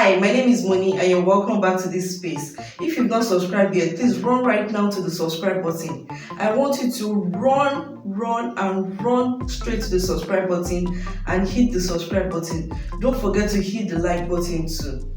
Hi, my name is Moni and you're welcome back to this space. If you've not subscribed yet, please run right now to the subscribe button. I want you to run straight to the subscribe button and hit the subscribe button. Don't forget to hit the like button too.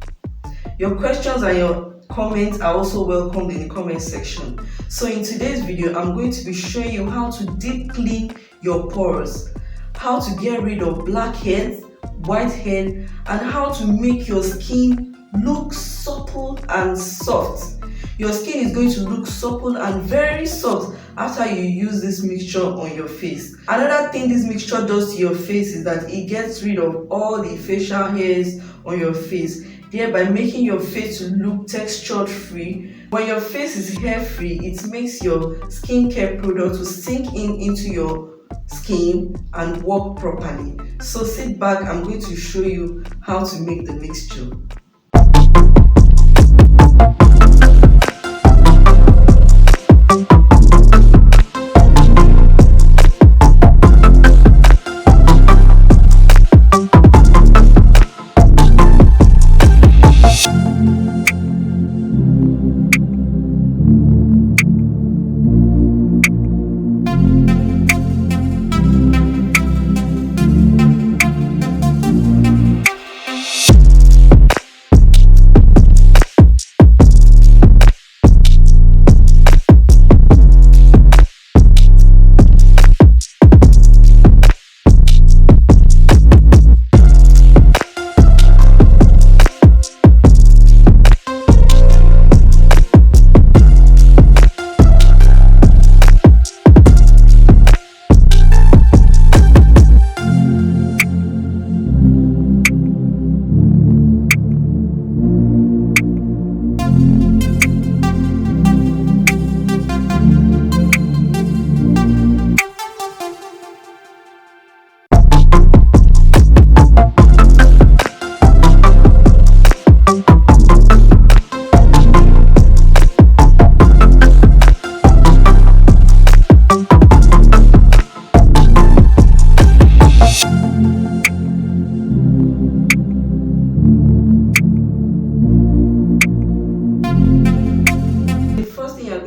Your questions and your comments are also welcomed in the comment section. So in today's video, I'm going to be showing you how to deep clean your pores, how to get rid of blackheads, whitehead, and how to make your skin look supple and soft. Your skin is going to look supple and very soft after you use this mixture on your face. Another thing this mixture does to your face is that it gets rid of all the facial hairs on your face, thereby making your face to look textured free. When your face is hair free, it makes your skincare product to sink into your skin and work properly. So sit back, I'm going to show you how to make the mixture.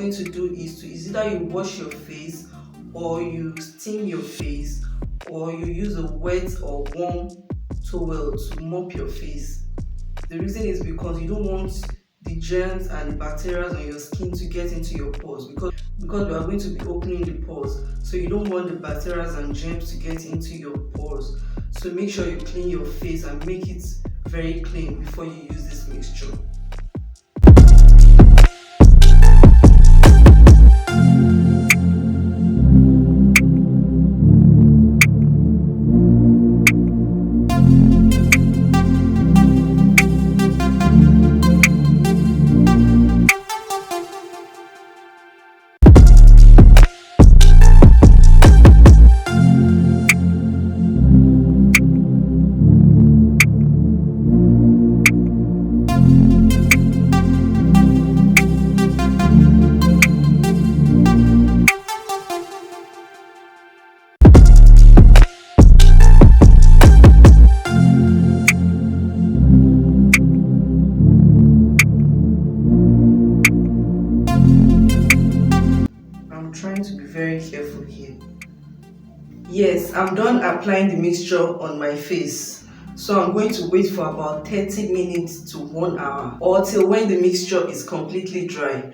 To do is either you wash your face, or you steam your face, or you use a wet or warm towel to mop your face. The reason is because you don't want the germs and the bacteria on your skin to get into your pores, because we are going to be opening the pores, so you don't want the bacteria and germs to get into your pores. So make sure you clean your face and make it very clean before you use this mixture. Trying to be very careful here. Yes, I'm done applying the mixture on my face, so I'm going to wait for about 30 minutes to 1 hour, or till when the mixture is completely dry.